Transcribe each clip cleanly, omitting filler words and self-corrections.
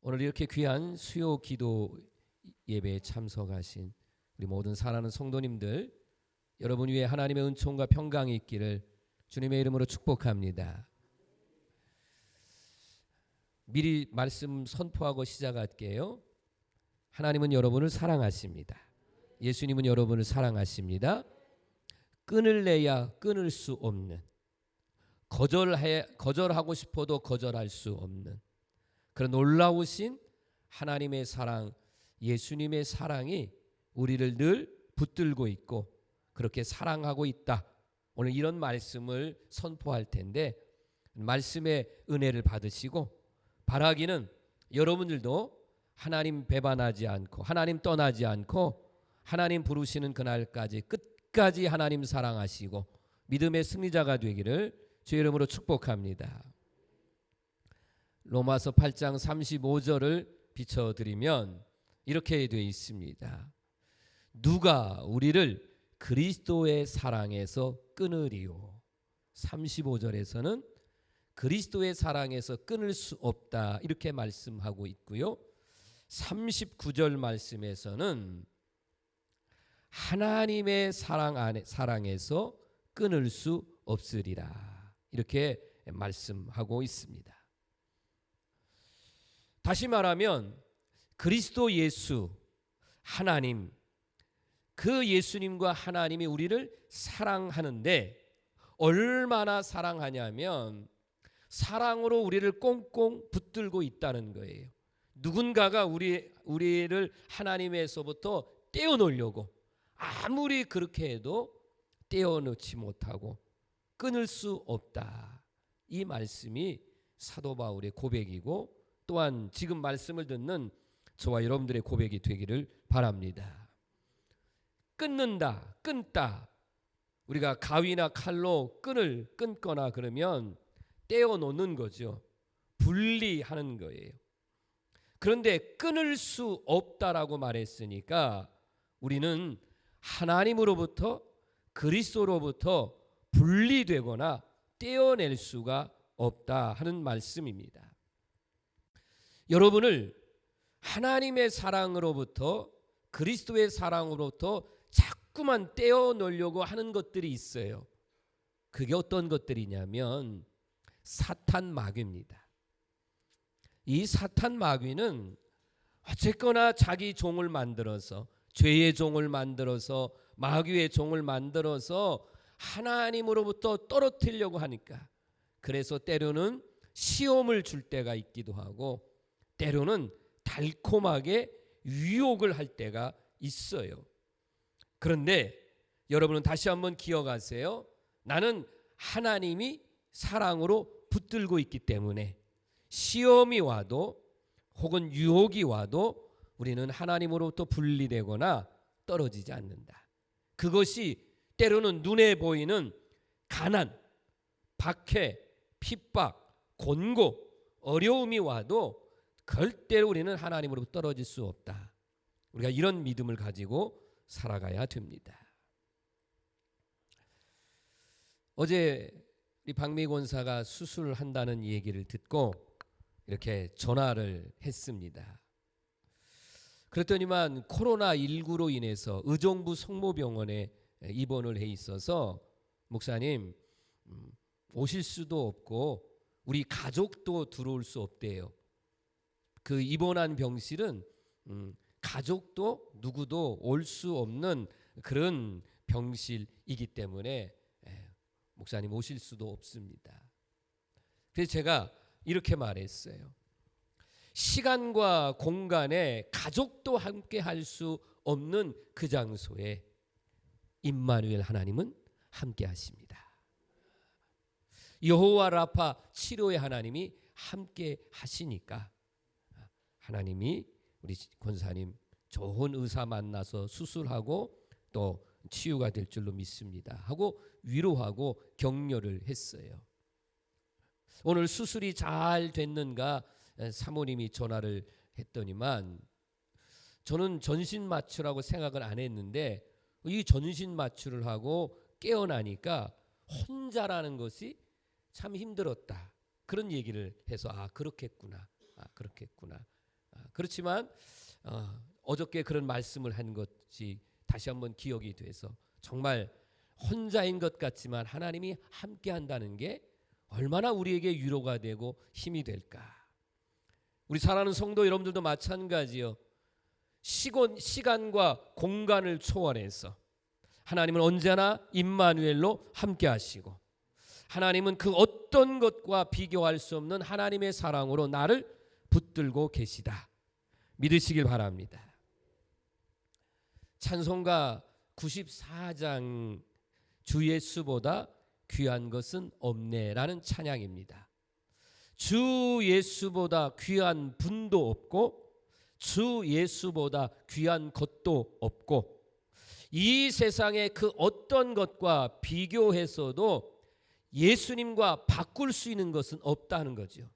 오늘 이렇게 귀한 수요 기도 예배에 참석하신 우리 모든 사랑하는 성도님들, 여러분 위에 하나님의 은총과 평강이 있기를 주님의 이름으로 축복합니다. 미리 말씀 선포하고 시작할게요. 하나님은 여러분을 사랑하십니다. 예수님은 여러분을 사랑하십니다. 끈을 내야 끊을 수 없는, 거절하고 싶어도 거절할 수 없는 그런 놀라우신 하나님의 사랑, 예수님의 사랑이 우리를 늘 붙들고 있고 그렇게 사랑하고 있다. 오늘 이런 말씀을 선포할 텐데, 말씀의 은혜를 받으시고 바라기는 여러분들도 하나님 배반하지 않고 하나님 떠나지 않고 하나님 부르시는 그날까지 끝까지 하나님 사랑하시고 믿음의 승리자가 되기를 주의 이름으로 축복합니다. 로마서 8장 35절을 비춰드리면 이렇게 되어 있습니다. 누가 우리를 그리스도의 사랑에서 끊으리요. 35절에서는 그리스도의 사랑에서 끊을 수 없다 이렇게 말씀하고 있고요. 39절 말씀에서는 하나님의 사랑에서 끊을 수 없으리라 이렇게 말씀하고 있습니다. 다시 말하면 그리스도 예수, 하나님, 그 예수님과 하나님이 우리를 사랑하는데 얼마나 사랑하냐면 사랑으로 우리를 꽁꽁 붙들고 있다는 거예요. 누군가가 우리를 하나님에서부터 떼어놓으려고 아무리 그렇게 해도 떼어놓지 못하고 끊을 수 없다. 이 말씀이 사도 바울의 고백이고 또한 지금 말씀을 듣는 저와 여러분들의 고백이 되기를 바랍니다. 끊는다, 끊다. 우리가 가위나 칼로 끈을 끊거나 그러면 떼어놓는 거죠. 분리하는 거예요. 그런데 끊을 수 없다라고 말했으니까 우리는 하나님으로부터 그리스도로부터 분리되거나 떼어낼 수가 없다 하는 말씀입니다. 여러분을 하나님의 사랑으로부터 그리스도의 사랑으로부터 자꾸만 떼어놓으려고 하는 것들이 있어요. 그게 어떤 것들이냐면 사탄 마귀입니다. 이 사탄 마귀는 어쨌거나 자기 종을 만들어서, 죄의 종을 만들어서, 마귀의 종을 만들어서 하나님으로부터 떨어뜨리려고 하니까, 그래서 때로는 시험을 줄 때가 있기도 하고 때로는 달콤하게 유혹을 할 때가 있어요. 그런데 여러분은 다시 한번 기억하세요. 나는 하나님이 사랑으로 붙들고 있기 때문에 시험이 와도 혹은 유혹이 와도 우리는 하나님으로부터 분리되거나 떨어지지 않는다. 그것이 때로는 눈에 보이는 가난, 박해, 핍박, 곤고, 어려움이 와도 절대로 우리는 하나님으로부터 떨어질 수 없다. 우리가 이런 믿음을 가지고 살아가야 됩니다. 어제 우리 박미 권사가 수술을 한다는 얘기를 듣고 이렇게 전화를 했습니다. 그랬더니만 코로나19로 인해서 의정부 성모병원에 입원을 해 있어서 목사님 오실 수도 없고 우리 가족도 들어올 수 없대요. 그 입원한 병실은 가족도 누구도 올 수 없는 그런 병실이기 때문에 목사님 오실 수도 없습니다. 그래서 제가 이렇게 말했어요. 시간과 공간에 가족도 함께 할 수 없는 그 장소에 임마누엘 하나님은 함께 하십니다. 여호와 라파 치료의 하나님이 함께 하시니까 하나님이 우리 권사님 좋은 의사 만나서 수술하고 또 치유가 될 줄로 믿습니다 하고 위로하고 격려를 했어요. 오늘 수술이 잘 됐는가 사모님이 전화를 했더니만 저는 전신 마취라고 생각을 안 했는데 이 전신 마취를 하고 깨어나니까 혼자라는 것이 참 힘들었다. 그런 얘기를 해서 그렇겠구나. 그렇겠구나. 그렇지만 어저께 그런 말씀을 한 것이 다시 한번 기억이 돼서 정말 혼자인 것 같지만 하나님이 함께 한다는 게 얼마나 우리에게 위로가 되고 힘이 될까. 우리 사랑하는 성도 여러분들도 마찬가지요. 시간과 공간을 초월해서 하나님은 언제나 임마누엘로 함께 하시고, 하나님은 그 어떤 것과 비교할 수 없는 하나님의 사랑으로 나를 붙들고 계시다. 믿으시길 바랍니다. 찬송가 94장 주 예수보다 귀한 것은 없네라는 찬양입니다. 주 예수보다 귀한 분도 없고 주 예수보다 귀한 것도 없고 이 세상의 그 어떤 것과 비교해서도 예수님과 바꿀 수 있는 것은 없다는 거죠.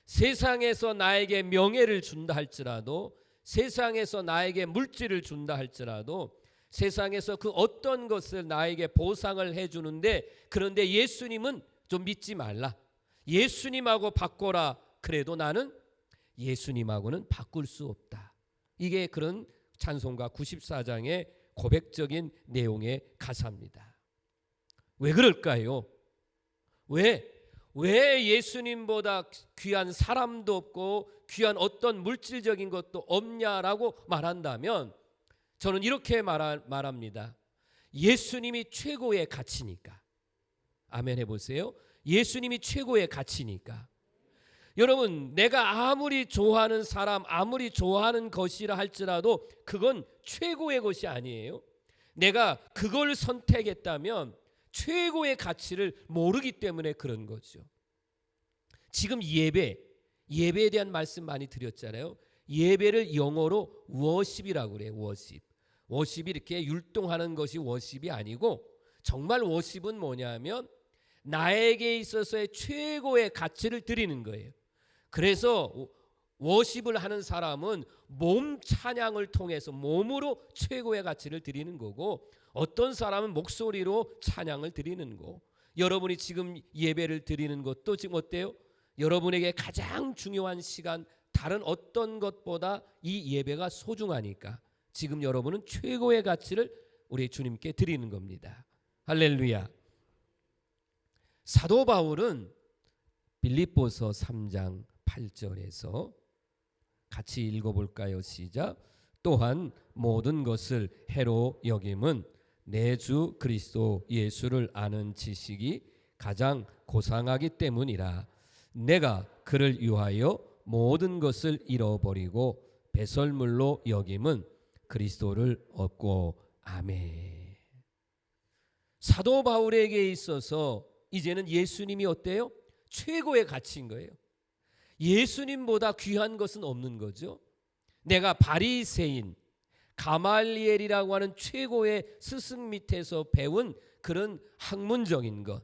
세상에서 나에게 명예를 준다 할지라도, 세상에서 나에게 물질을 준다 할지라도, 세상에서 그 어떤 것을 나에게 보상을 해주는데, 그런데 예수님은 좀 믿지 말라. 예수님하고 바꿔라. 그래도 나는 예수님하고는 바꿀 수 없다. 이게 그런 찬송가 94장의 고백적인 내용의 가사입니다. 왜 그럴까요? 왜 예수님보다 귀한 사람도 없고 귀한 어떤 물질적인 것도 없냐라고 말한다면 저는 이렇게 말합니다. 예수님이 최고의 가치니까. 아멘 해보세요. 예수님이 최고의 가치니까. 여러분, 내가 아무리 좋아하는 사람, 아무리 좋아하는 것이라 할지라도 그건 최고의 것이 아니에요. 내가 그걸 선택했다면 최고의 가치를 모르기 때문에 그런 거죠. 지금 예배에 대한 말씀 많이 드렸잖아요. 예배를 영어로 워십이라고 그래요. 워십이 이렇게 율동하는 것이 워십이 아니고, 정말 워십은 뭐냐면 나에게 있어서의 최고의 가치를 드리는 거예요. 그래서 워십을 하는 사람은 몸 찬양을 통해서 몸으로 최고의 가치를 드리는 거고, 어떤 사람은 목소리로 찬양을 드리는 거. 여러분이 지금 예배를 드리는 것도 지금 어때요? 여러분에게 가장 중요한 시간, 다른 어떤 것보다 이 예배가 소중하니까 지금 여러분은 최고의 가치를 우리 주님께 드리는 겁니다. 할렐루야. 사도 바울은 빌립보서 3장 8절에서 같이 읽어볼까요? 시작. 또한 모든 것을 해로 여김은 내 주 그리스도 예수를 아는 지식이 가장 고상하기 때문이라. 내가 그를 위하여 모든 것을 잃어버리고 배설물로 여김은 그리스도를 얻고. 아멘. 사도 바울에게 있어서 이제는 예수님이 어때요? 최고의 가치인 거예요. 예수님보다 귀한 것은 없는 거죠. 내가 바리새인 가말리엘이라고 하는 최고의 스승 밑에서 배운 그런 학문적인 것,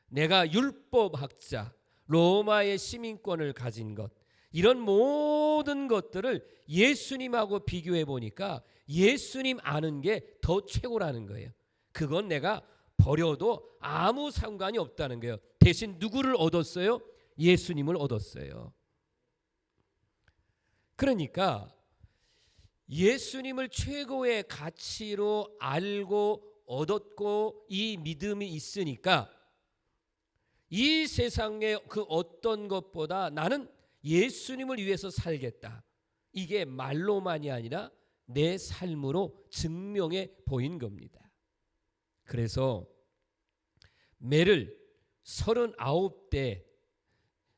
내가 율법학자 로마의 시민권을 가진 것, 이런 모든 것들을 예수님하고 비교해 보니까 예수님 아는 게 더 최고라는 거예요. 그건 내가 버려도 아무 상관이 없다는 거예요. 대신 누구를 얻었어요? 예수님을 얻었어요. 그러니까 예수님을 최고의 가치로 알고 얻었고 이 믿음이 있으니까 이 세상의 그 어떤 것보다 나는 예수님을 위해서 살겠다. 이게 말로만이 아니라 내 삶으로 증명해 보인 겁니다. 그래서 매를 39대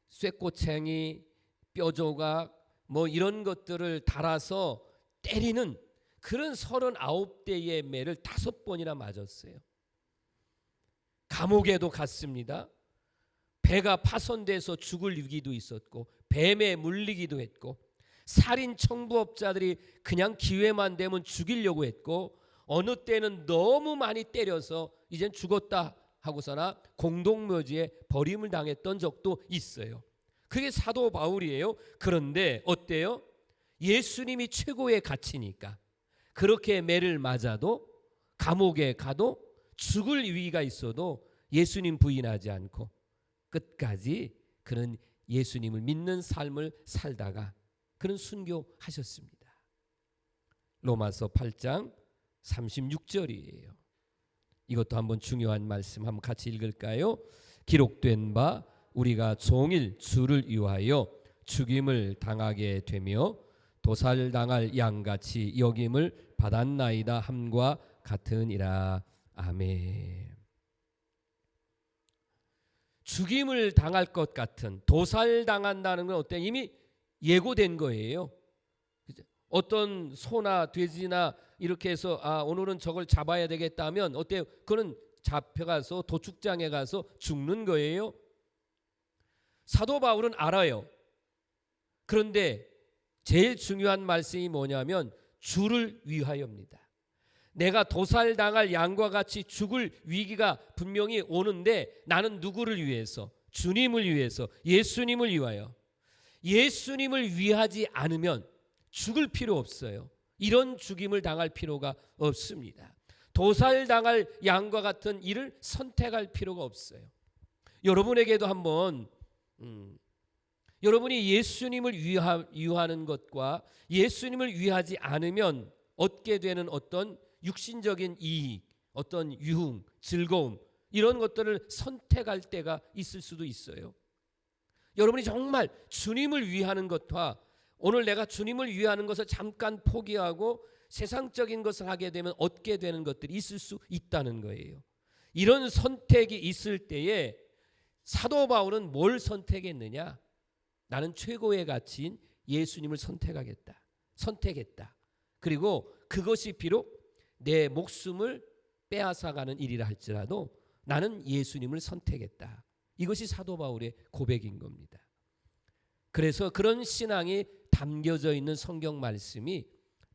쇠꼬챙이, 뼈조각 뭐 이런 것들을 달아서 때리는 그런 39대의 매를 5번이나 맞았어요. 감옥에도 갔습니다. 배가 파손돼서 죽을 위기도 있었고, 뱀에 물리기도 했고, 살인 청부업자들이 그냥 기회만 되면 죽이려고 했고, 어느 때는 너무 많이 때려서 이젠 죽었다 하고서나 공동묘지에 버림을 당했던 적도 있어요. 그게 사도 바울이에요. 그런데 어때요? 예수님이 최고의 가치니까 그렇게 매를 맞아도, 감옥에 가도, 죽을 위기가 있어도 예수님 부인하지 않고 끝까지 그런 예수님을 믿는 삶을 살다가 그런 순교하셨습니다. 로마서 8장 36절이에요. 이것도 한번 중요한 말씀 한번 같이 읽을까요? 기록된 바 우리가 종일 주를 위하여 죽임을 당하게 되며 도살당할 양같이 여김을 받았나이다 함과 같으니라. 아멘. 죽임을 당할 것 같은, 도살당한다는 건 어때? 이미 예고된 거예요. 어떤 소나 돼지나 이렇게 해서 오늘은 저걸 잡아야 되겠다 하면 어때요? 그거는 잡혀가서 도축장에 가서 죽는 거예요. 사도 바울은 알아요. 그런데 제일 중요한 말씀이 뭐냐면 주를 위하여입니다. 내가 도살당할 양과 같이 죽을 위기가 분명히 오는데 나는 누구를 위해서? 주님을 위해서, 예수님을 위하여. 예수님을 위하지 않으면 죽을 필요 없어요. 이런 죽임을 당할 필요가 없습니다. 도살당할 양과 같은 일을 선택할 필요가 없어요. 여러분에게도 한번 여러분이 예수님을 위하는 것과 예수님을 위하지 않으면 얻게 되는 어떤 육신적인 이익, 어떤 유흥, 즐거움, 이런 것들을 선택할 때가 있을 수도 있어요. 여러분이 정말 주님을 위하는 것과 오늘 내가 주님을 위하는 것을 잠깐 포기하고 세상적인 것을 하게 되면 얻게 되는 것들이 있을 수 있다는 거예요. 이런 선택이 있을 때에 사도 바울은 뭘 선택했느냐? 나는 최고의 가치인 예수님을 선택했다. 그리고 그것이 비록 내 목숨을 빼앗아가는 일이라 할지라도 나는 예수님을 선택했다. 이것이 사도 바울의 고백인 겁니다. 그래서 그런 신앙이 담겨져 있는 성경 말씀이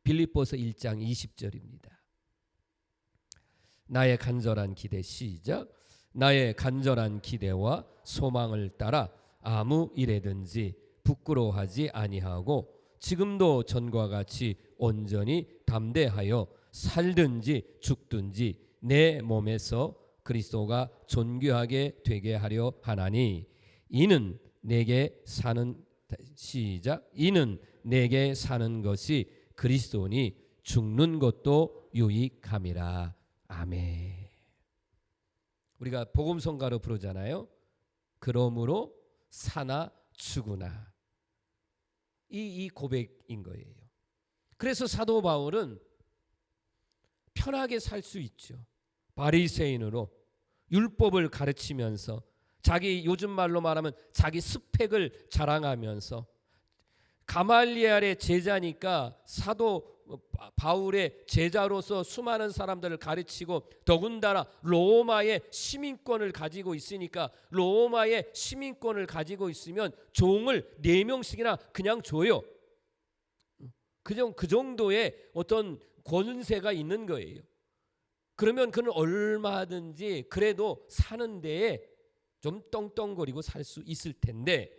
빌립보서 1장 20절입니다. 나의 간절한 기대, 시작. 나의 간절한 기대와 소망을 따라 아무 일에든지 부끄러워하지 아니하고 지금도 전과 같이 온전히 담대하여 살든지 죽든지 내 몸에서 그리스도가 존귀하게 되게 하려 하나니 이는 내게 사는, 시작. 이는 내게 사는 것이 그리스도니 죽는 것도 유익함이라. 아멘. 우리가 복음성가로 부르잖아요. 그러므로 사나 죽으나. 이 고백인 거예요. 그래서 사도 바울은 편하게 살 수 있죠. 바리새인으로 율법을 가르치면서 자기, 요즘 말로 말하면 자기 스펙을 자랑하면서, 가말리엘의 제자니까 사도 바울의 제자로서 수많은 사람들을 가르치고 더군다나 로마의 시민권을 가지고 있으니까 로마의 시민권을 가지고 있으면 종을 4명씩이나 그냥 줘요. 그 정도의 어떤 권세가 있는 거예요. 그러면 그는 얼마든지 그래도 사는 데에 좀 떵떵거리고 살 수 있을 텐데,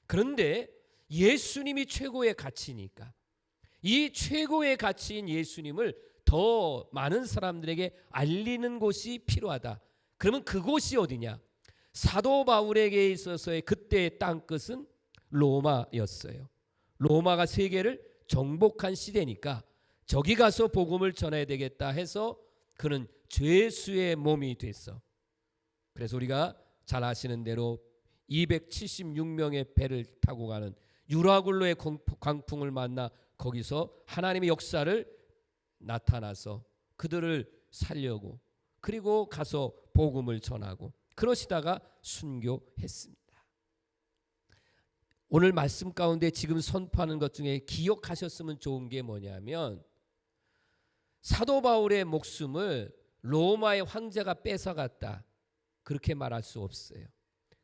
그런데 예수님이 최고의 가치니까 이 최고의 가치인 예수님을 더 많은 사람들에게 알리는 곳이 필요하다. 그러면 그곳이 어디냐? 사도 바울에게 있어서의 그때의 땅끝은 로마였어요. 로마가 세계를 정복한 시대니까 저기 가서 복음을 전해야 되겠다 해서 그는 죄수의 몸이 됐어. 그래서 우리가 잘 아시는 대로 276명의 배를 타고 가는 유라굴로의 광풍을 만나 거기서 하나님의 역사를 나타나서 그들을 살려고, 그리고 가서 복음을 전하고 그러시다가 순교했습니다. 오늘 말씀 가운데 지금 선포하는 것 중에 기억하셨으면 좋은 게 뭐냐면, 사도 바울의 목숨을 로마의 황제가 뺏어갔다, 그렇게 말할 수 없어요.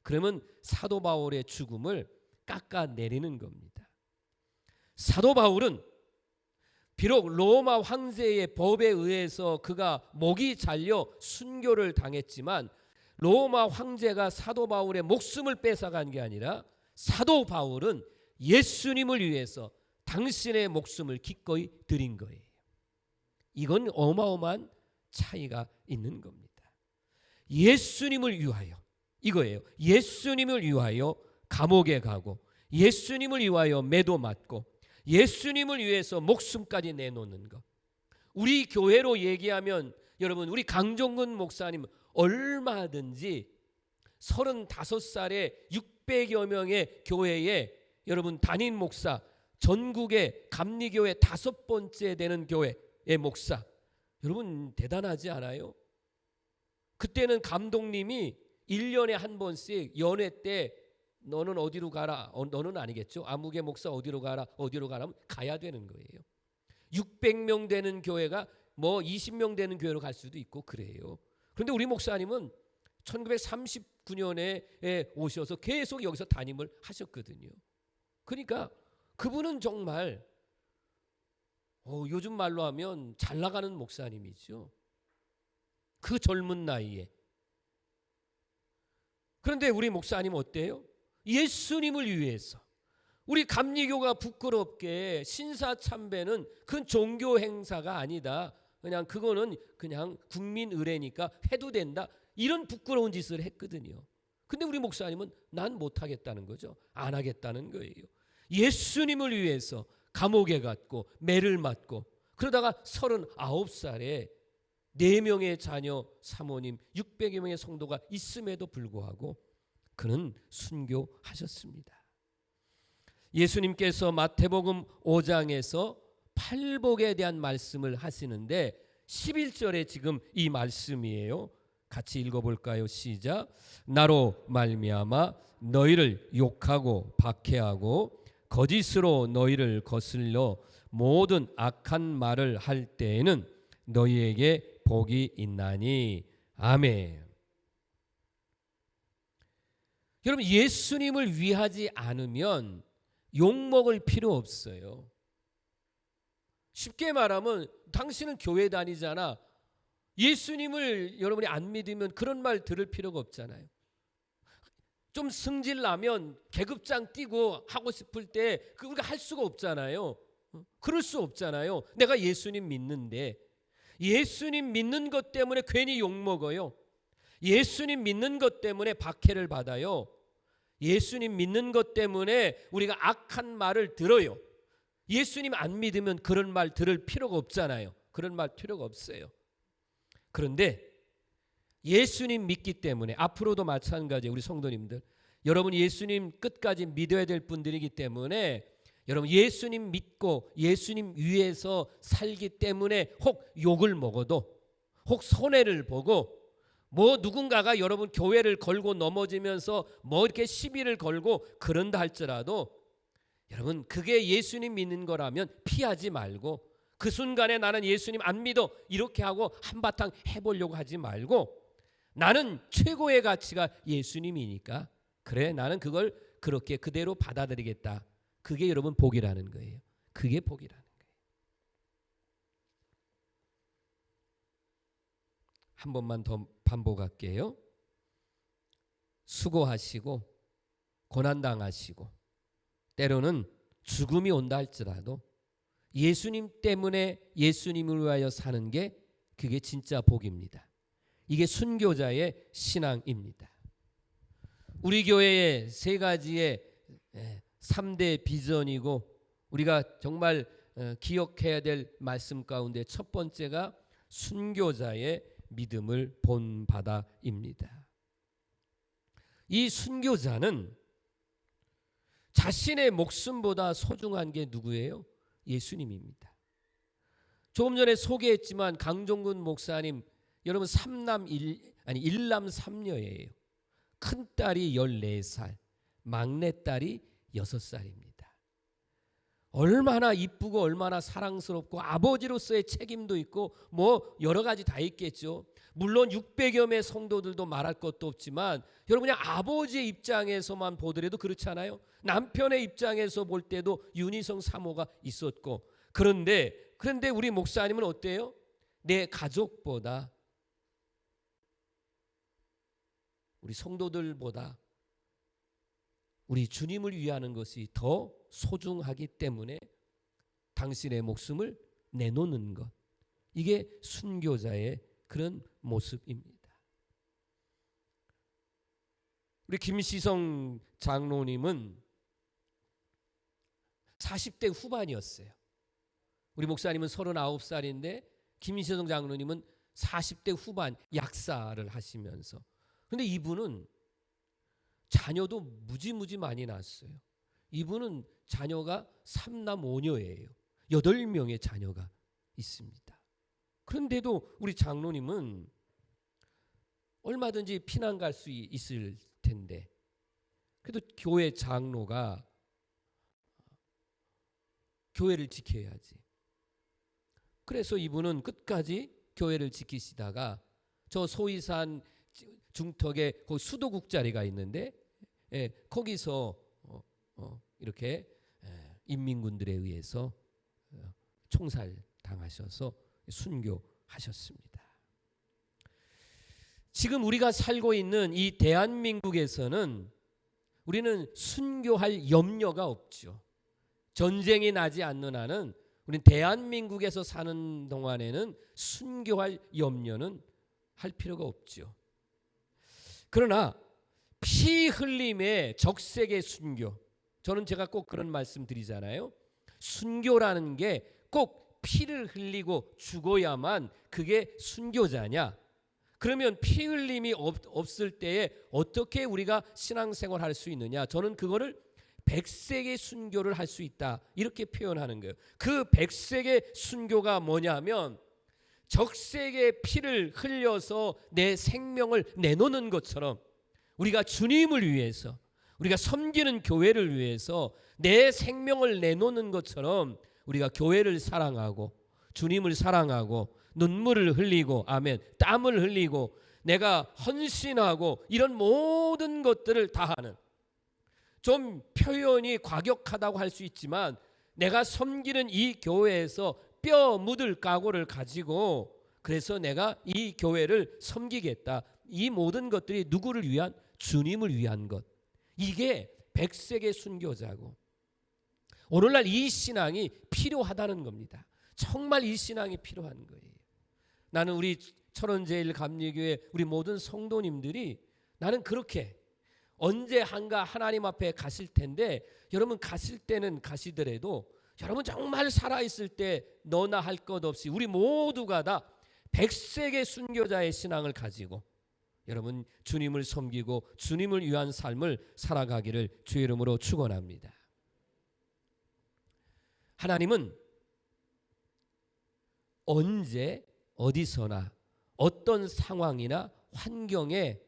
그러면 사도 바울의 죽음을 깎아내리는 겁니다. 사도 바울은 비록 로마 황제의 법에 의해서 그가 목이 잘려 순교를 당했지만 로마 황제가 사도 바울의 목숨을 뺏어간 게 아니라 사도 바울은 예수님을 위해서 당신의 목숨을 기꺼이 드린 거예요. 이건 어마어마한 차이가 있는 겁니다. 예수님을 위하여, 이거예요. 예수님을 위하여 감옥에 가고 예수님을 위하여 매도 맞고 예수님을 위해서 목숨까지 내놓는 것. 우리 교회로 얘기하면 여러분, 우리 강종근 목사님 얼마든지 35살에 600여 명의 교회에 여러분 담임 목사, 전국의 감리교회 5번째 되는 교회의 목사, 여러분 대단하지 않아요? 그때는 감독님이 1년에 한 번씩 연회 때 너는 어디로 가라, 너는 아니겠죠, 아무개 목사 어디로 가라, 어디로 가라면 가야 되는 거예요. 600명 되는 교회가 뭐 20명 되는 교회로 갈 수도 있고 그래요. 그런데 우리 목사님은 1939년에 오셔서 계속 여기서 담임을 하셨거든요. 그러니까 그분은 정말 요즘 말로 하면 잘 나가는 목사님이죠. 그 젊은 나이에. 그런데 우리 목사님 어때요? 예수님을 위해서. 우리 감리교가 부끄럽게 신사참배는 그건 종교 행사가 아니다, 그냥 그거는 그냥 국민 의례니까 해도 된다, 이런 부끄러운 짓을 했거든요. 근데 우리 목사님은 난 못하겠다는 거죠. 안 하겠다는 거예요. 예수님을 위해서 감옥에 갔고 매를 맞고, 그러다가 39살에 4명의 자녀 사모님 600여 명의 성도가 있음에도 불구하고 그는 순교하셨습니다. 예수님께서 마태복음 5장에서 팔복에 대한 말씀을 하시는데 11절에 지금 이 말씀이에요. 같이 읽어볼까요? 시작. 나로 말미암아 너희를 욕하고 박해하고 거짓으로 너희를 거슬러 모든 악한 말을 할 때에는 너희에게 복이 있나니. 아멘. 여러분, 예수님을 위하지 않으면 욕먹을 필요 없어요. 쉽게 말하면 당신은 교회 다니잖아. 예수님을 여러분이 안 믿으면 그런 말 들을 필요가 없잖아요. 좀 승질 나면 계급장 뛰고 하고 싶을 때 우리가 할 수가 없잖아요. 그럴 수 없잖아요. 내가 예수님 믿는데. 예수님 믿는 것 때문에 괜히 욕먹어요. 예수님 믿는 것 때문에 박해를 받아요. 예수님 믿는 것 때문에 우리가 악한 말을 들어요. 예수님 안 믿으면 그런 말 들을 필요가 없잖아요. 그런 말 필요가 없어요. 그런데 예수님 믿기 때문에, 앞으로도 마찬가지예요. 우리 성도님들, 여러분 예수님 끝까지 믿어야 될 분들이기 때문에, 여러분 예수님 믿고 예수님 위해서 살기 때문에 혹 욕을 먹어도, 혹 손해를 보고, 뭐 누군가가 여러분 교회를 걸고 넘어지면서 뭐 이렇게 시비를 걸고 그런다 할지라도, 여러분 그게 예수님 믿는 거라면 피하지 말고, 그 순간에 나는 예수님 안 믿어 이렇게 하고 한바탕 해보려고 하지 말고, 나는 최고의 가치가 예수님이니까 그래, 나는 그걸 그렇게 그대로 받아들이겠다. 그게 여러분 복이라는 거예요. 그게 복이라는 거예요. 한 번만 더 반복할게요. 수고하시고 고난당하시고 때로는 죽음이 온다 할지라도 예수님 때문에 예수님을 위하여 사는 게 그게 진짜 복입니다. 이게 순교자의 신앙입니다. 우리 교회의 3가지의 3대 비전이고 우리가 정말 기억해야 될 말씀 가운데 첫 번째가 순교자의 믿음을 본받아입니다. 이 순교자는 자신의 목숨보다 소중한 게 누구예요? 예수님입니다. 조금 전에 소개했지만 강종근 목사님, 여러분 일남 3녀예요. 큰딸이 14살, 막내딸이 6살입니다. 얼마나 이쁘고 얼마나 사랑스럽고 아버지로서의 책임도 있고 뭐 여러 가지 다 있겠죠. 물론 600여 명 성도들도 말할 것도 없지만 여러분 그냥 아버지의 입장에서만 보더라도 그렇잖아요. 남편의 입장에서 볼 때도 윤희성 사모가 있었고, 그런데 우리 목사님은 어때요? 내 가족보다, 우리 성도들보다 우리 주님을 위하는 것이 더 소중하기 때문에 당신의 목숨을 내놓는 것, 이게 순교자의 그런 모습입니다. 우리 김시성 장로님은 40대 후반이었어요. 우리 목사님은 39살인데 김신성 장로님은 40대 후반 약사를 하시면서, 근데 이분은 자녀도 무지무지 많이 낳았어요. 이분은 자녀가 3남 5녀예요. 8명의 자녀가 있습니다. 그런데도 우리 장로님은 얼마든지 피난 갈 수 있을 텐데, 그래도 교회 장로가 교회를 지켜야지. 그래서 이분은 끝까지 교회를 지키시다가 저 소이산 중턱에 그 수도국 자리가 있는데, 거기서 이렇게 인민군들에 의해서 총살 당하셔서 순교하셨습니다. 지금 우리가 살고 있는 이 대한민국에서는 우리는 순교할 염려가 없죠. 전쟁이 나지 않는 한은 우리는 대한민국에서 사는 동안에는 순교할 염려는 할 필요가 없죠. 그러나 피 흘림의 적색의 순교, 저는 제가 꼭 그런 말씀 드리잖아요. 순교라는 게 꼭 피를 흘리고 죽어야만 그게 순교자냐? 그러면 피 흘림이 없을 때에 어떻게 우리가 신앙생활 할 수 있느냐? 저는 그거를 백색의 순교를 할 수 있다, 이렇게 표현하는 거예요. 그 백색의 순교가 뭐냐면 적색의 피를 흘려서 내 생명을 내놓는 것처럼 우리가 주님을 위해서, 우리가 섬기는 교회를 위해서 내 생명을 내놓는 것처럼 우리가 교회를 사랑하고 주님을 사랑하고 눈물을 흘리고, 아멘, 땀을 흘리고 내가 헌신하고 이런 모든 것들을 다하는, 좀 표현이 과격하다고 할 수 있지만 내가 섬기는 이 교회에서 뼈 묻을 각오를 가지고, 그래서 내가 이 교회를 섬기겠다. 이 모든 것들이 누구를 위한? 주님을 위한 것. 이게 백색의 순교자고, 오늘날 이 신앙이 필요하다는 겁니다. 정말 이 신앙이 필요한 거예요. 나는 우리 철원제일 감리교회 우리 모든 성도님들이, 나는 그렇게 언제 한가 하나님 앞에 가실 텐데, 여러분 가실 때는 가시더라도 여러분 정말 살아있을 때 너나 할 것 없이 우리 모두가 다 백색의 순교자의 신앙을 가지고 여러분 주님을 섬기고 주님을 위한 삶을 살아가기를 주의 이름으로 축원합니다. 하나님은 언제 어디서나 어떤 상황이나 환경에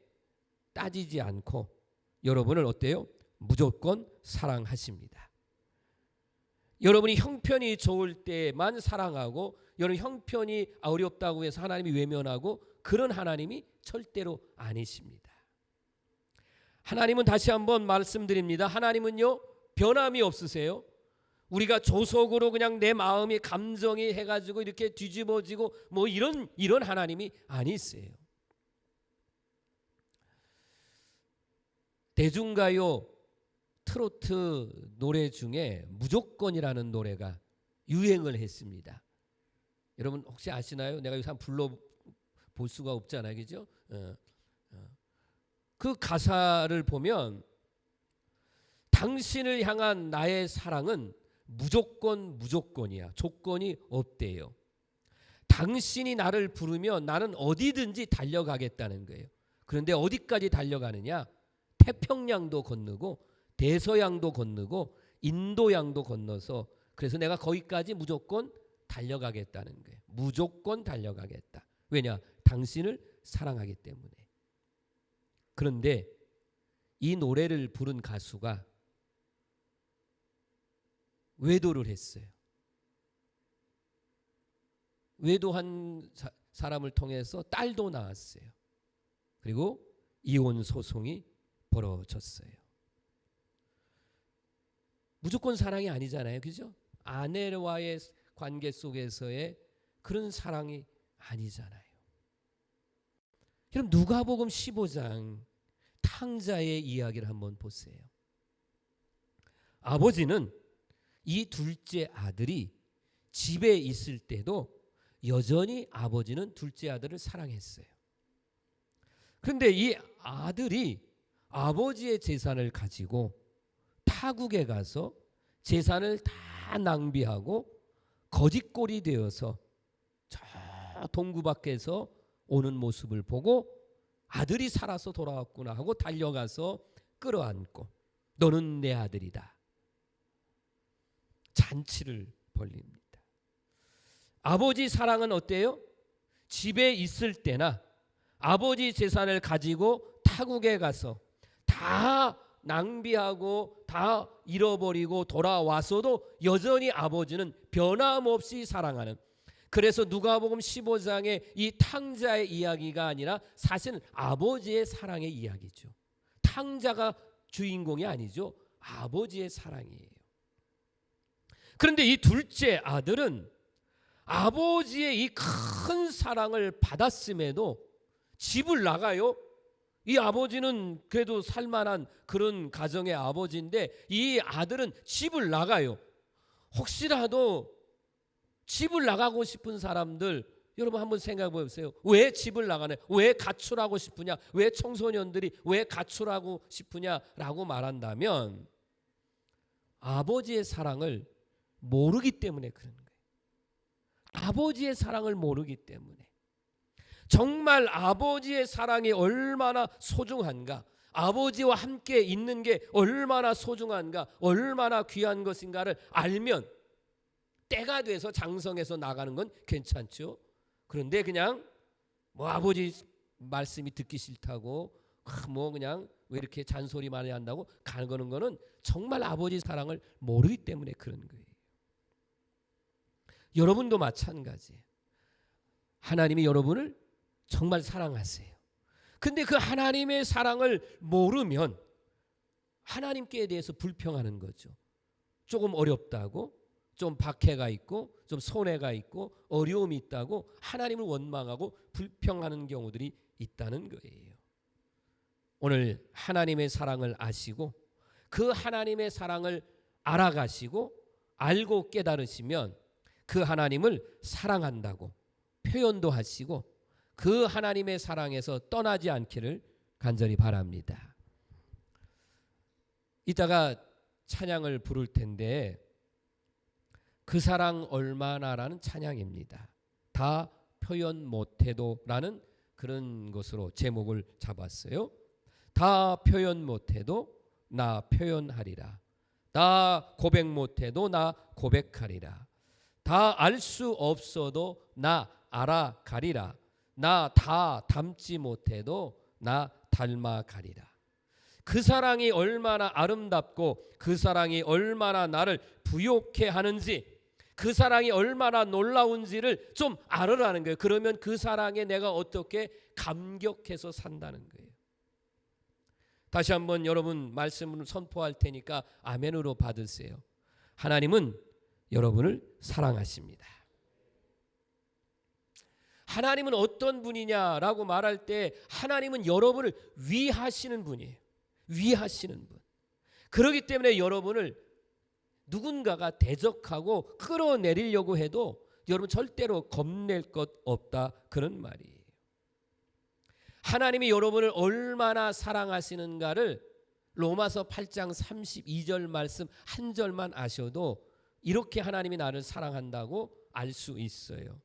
따지지 않고 여러분을 어때요? 무조건 사랑하십니다. 여러분이 형편이 좋을 때만 사랑하고, 여러분 형편이 어렵다고 해서 하나님이 외면하고, 그런 하나님이 절대로 아니십니다. 하나님은, 다시 한번 말씀드립니다, 하나님은요 변함이 없으세요. 우리가 조속으로 그냥 내 마음이 감정이 해가지고 이렇게 뒤집어지고 뭐 이런 하나님이 아니세요. 대중가요 트로트 노래 중에 무조건이라는 노래가 유행을 했습니다. 여러분 혹시 아시나요? 내가 여기서 불러볼 수가 없잖아요, 그죠? 그 가사를 보면 당신을 향한 나의 사랑은 무조건이야. 조건이 없대요. 당신이 나를 부르면 나는 어디든지 달려가겠다는 거예요. 그런데 어디까지 달려가느냐? 태평양도 건너고 대서양도 건너고 인도양도 건너서, 그래서 내가 거기까지 무조건 달려가겠다는 거예요. 무조건 달려가겠다. 왜냐? 당신을 사랑하기 때문에. 그런데 이 노래를 부른 가수가 외도를 했어요. 외도한 사람을 통해서 딸도 낳았어요. 그리고 이혼 소송이 벌어졌어요. 무조건 사랑이 아니잖아요, 그죠? 아내와의 관계 속에서의 그런 사랑이 아니잖아요. 그럼 누가복음 15장 탕자의 이야기를 한번 보세요. 아버지는 이 둘째 아들이 집에 있을 때도 여전히 아버지는 둘째 아들을 사랑했어요. 그런데 이 아들이 아버지의 재산을 가지고 타국에 가서 재산을 다 낭비하고 거짓골이 되어서 저 동구 밖에서 오는 모습을 보고 아들이 살아서 돌아왔구나 하고 달려가서 끌어안고 너는 내 아들이다. 잔치를 벌립니다. 아버지 사랑은 어때요? 집에 있을 때나 아버지 재산을 가지고 타국에 가서 다 낭비하고 다 잃어버리고 돌아와서도 여전히 아버지는 변함없이 사랑하는, 그래서 누가복음 15장의 이 탕자의 이야기가 아니라 사실은 아버지의 사랑의 이야기죠. 탕자가 주인공이 아니죠. 아버지의 사랑이에요. 그런데 이 둘째 아들은 아버지의 이 큰 사랑을 받았음에도 집을 나가요. 이 아버지는 그래도 살만한 그런 가정의 아버지인데 이 아들은 집을 나가요. 혹시라도 집을 나가고 싶은 사람들, 여러분 한번 생각해 보세요. 왜 집을 나가네? 왜 가출하고 싶으냐? 왜 청소년들이 왜 가출하고 싶으냐라고 말한다면 아버지의 사랑을 모르기 때문에 그런 거예요. 아버지의 사랑을 모르기 때문에. 정말 아버지의 사랑이 얼마나 소중한가, 아버지와 함께 있는 게 얼마나 소중한가, 얼마나 귀한 것인가를 알면 때가 돼서 장성해서 나가는 건 괜찮죠. 그런데 그냥 뭐 아버지 말씀이 듣기 싫다고 뭐 그냥 왜 이렇게 잔소리 많이 한다고 가는 거는 정말 아버지 사랑을 모르기 때문에 그런 거예요. 여러분도 마찬가지예요. 하나님이 여러분을 정말 사랑하세요. 근데 그 하나님의 사랑을 모르면 하나님께 대해서 불평하는 거죠. 조금 어렵다고, 좀 박해가 있고, 좀 손해가 있고, 어려움이 있다고 하나님을 원망하고 불평하는 경우들이 있다는 거예요. 오늘 하나님의 사랑을 아시고 그 하나님의 사랑을 알아가시고 알고 깨달으시면 그 하나님을 사랑한다고 표현도 하시고 그 하나님의 사랑에서 떠나지 않기를 간절히 바랍니다. 이따가 찬양을 부를 텐데 그 사랑 얼마나라는 찬양입니다. 다 표현 못해도 라는 그런 것으로 제목을 잡았어요. 다 표현 못해도 나 표현하리라. 다 고백 못해도 나 고백하리라. 다 알 수 없어도 나 알아가리라. 나 다 닮지 못해도 나 닮아가리라. 그 사랑이 얼마나 아름답고 그 사랑이 얼마나 나를 부욕해 하는지, 그 사랑이 얼마나 놀라운지를 좀 알으라는 거예요. 그러면 그 사랑에 내가 어떻게 감격해서 산다는 거예요. 다시 한번 여러분 말씀을 선포할 테니까 아멘으로 받으세요. 하나님은 여러분을 사랑하십니다. 하나님은 어떤 분이냐라고 말할 때 하나님은 여러분을 위하시는 분이에요. 위하시는 분. 그렇기 때문에 여러분을 누군가가 대적하고 끌어내리려고 해도 여러분 절대로 겁낼 것 없다, 그런 말이에요. 하나님이 여러분을 얼마나 사랑하시는가를 로마서 8장 32절 말씀 한 절만 아셔도 이렇게 하나님이 나를 사랑한다고 알 수 있어요.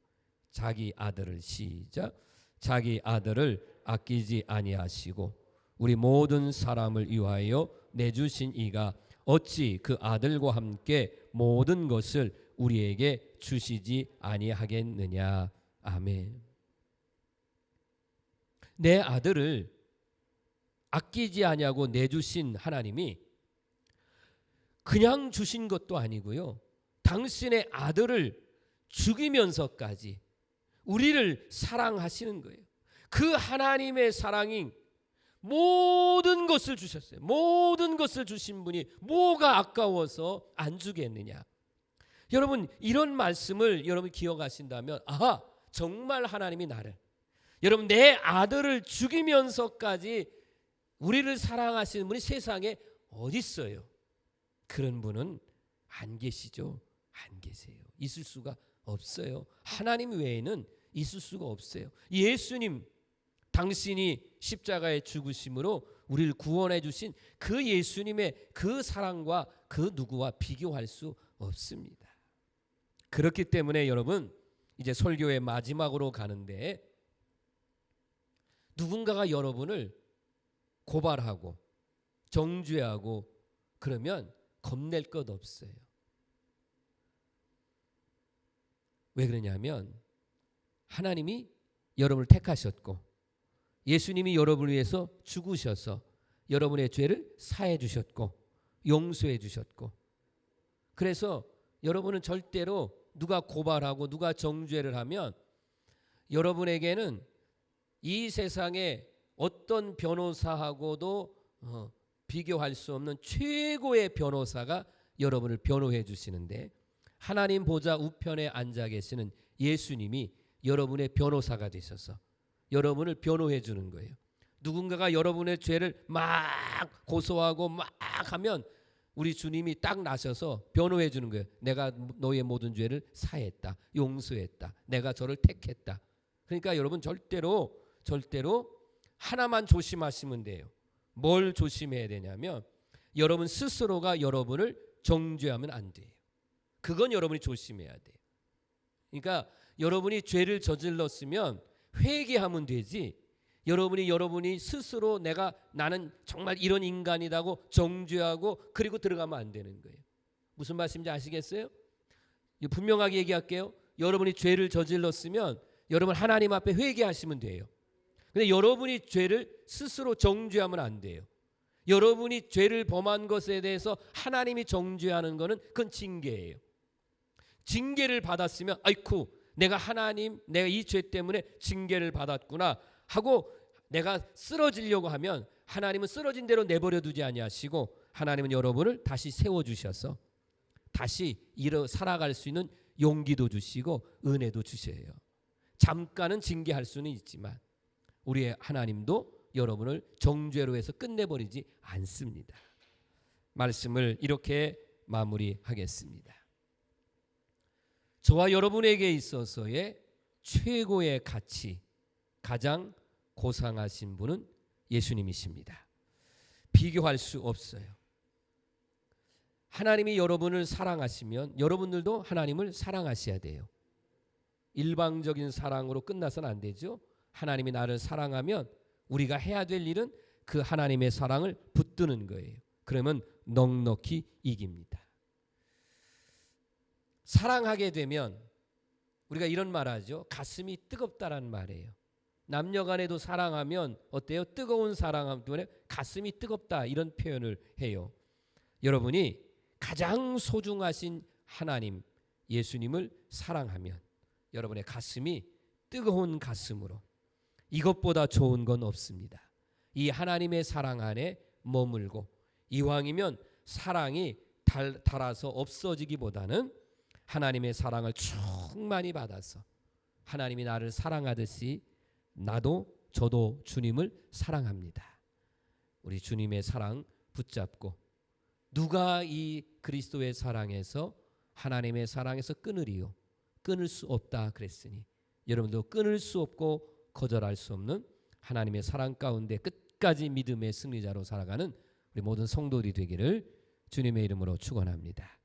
자기 아들을 시작. 자기 아들을 아끼지 아니하시고 우리 모든 사람을 위하여 내주신 이가 어찌 그 아들과 함께 모든 것을 우리에게 주시지 아니하겠느냐. 아멘. 내 아들을 아끼지 아니하고 내주신 하나님이 그냥 주신 것도 아니고요. 당신의 아들을 죽이면서까지 우리를 사랑하시는 거예요. 그 하나님의 사랑이 모든 것을 주셨어요. 모든 것을 주신 분이 뭐가 아까워서 안 주겠느냐. 여러분 이런 말씀을 여러분 기억하신다면 아하, 정말 하나님이 나를, 여러분 내 아들을 죽이면서까지 우리를 사랑하시는 분이 세상에 어디 있어요? 그런 분은 안 계시죠. 안 계세요. 있을 수가 없어요. 하나님 외에는 있을 수가 없어요. 예수님 당신이 십자가의 죽으심으로 우리를 구원해 주신 그 예수님의 그 사랑과 그 누구와 비교할 수 없습니다. 그렇기 때문에 여러분, 이제 설교의 마지막으로 가는데, 누군가가 여러분을 고발하고 정죄하고 그러면 겁낼 것 없어요. 왜 그러냐면 하나님이 여러분을 택하셨고 예수님이 여러분을 위해서 죽으셔서 여러분의 죄를 사해 주셨고 용서해 주셨고, 그래서 여러분은 절대로 누가 고발하고 누가 정죄를 하면 여러분에게는 이 세상에 어떤 변호사하고도 비교할 수 없는 최고의 변호사가 여러분을 변호해 주시는데, 하나님 보좌 우편에 앉아 계시는 예수님이 여러분의 변호사가 되셔서 여러분을 변호해 주는 거예요. 누군가가 여러분의 죄를 막 고소하고 막 하면 우리 주님이 딱 나셔서 변호해 주는 거예요. 내가 너의 모든 죄를 사했다, 용서했다, 내가 저를 택했다. 그러니까 여러분 절대로 하나만 조심하시면 돼요. 뭘 조심해야 되냐면 여러분 스스로가 여러분을 정죄하면 안 돼요. 그건 여러분이 조심해야 돼요. 그러니까 여러분이 죄를 저질렀으면 회개하면 되지, 여러분이 스스로 나는 정말 이런 인간이라고 정죄하고 그리고 들어가면 안 되는 거예요. 무슨 말씀인지 아시겠어요? 분명하게 얘기할게요. 여러분이 죄를 저질렀으면 여러분 하나님 앞에 회개하시면 돼요. 근데 여러분이 죄를 스스로 정죄하면 안 돼요. 여러분이 죄를 범한 것에 대해서 하나님이 정죄하는 것은 그건 징계예요. 징계를 받았으면 아이쿠, 내가 이 죄 때문에 징계를 받았구나 하고 내가 쓰러지려고 하면 하나님은 쓰러진 대로 내버려 두지 아니하시고 하나님은 여러분을 다시 세워주셔서 다시 살아갈 수 있는 용기도 주시고 은혜도 주셔요. 잠깐은 징계할 수는 있지만 우리의 하나님도 여러분을 정죄로 해서 끝내버리지 않습니다. 말씀을 이렇게 마무리하겠습니다. 저와 여러분에게 있어서의 최고의 가치, 가장 고상하신 분은 예수님이십니다. 비교할 수 없어요. 하나님이 여러분을 사랑하시면 여러분들도 하나님을 사랑하셔야 돼요. 일방적인 사랑으로 끝나서는 안 되죠. 하나님이 나를 사랑하면 우리가 해야 될 일은 그 하나님의 사랑을 붙드는 거예요. 그러면 넉넉히 이깁니다. 사랑하게 되면 우리가 이런 말 하죠. 가슴이 뜨겁다라는 말이에요. 남녀 간에도 사랑하면 어때요? 뜨거운 사랑함 때문에 가슴이 뜨겁다, 이런 표현을 해요. 여러분이 가장 소중하신 하나님 예수님을 사랑하면 여러분의 가슴이 뜨거운 가슴으로, 이것보다 좋은 건 없습니다. 이 하나님의 사랑 안에 머물고 이왕이면 사랑이 닳아서 없어지기보다는 하나님의 사랑을 충만히 받아서 하나님이 나를 사랑하듯이 저도 주님을 사랑합니다. 우리 주님의 사랑 붙잡고, 누가 이 그리스도의 사랑에서 하나님의 사랑에서 끊으리요? 끊을 수 없다 그랬으니 여러분도 끊을 수 없고 거절할 수 없는 하나님의 사랑 가운데 끝까지 믿음의 승리자로 살아가는 우리 모든 성도들이 되기를 주님의 이름으로 축원합니다.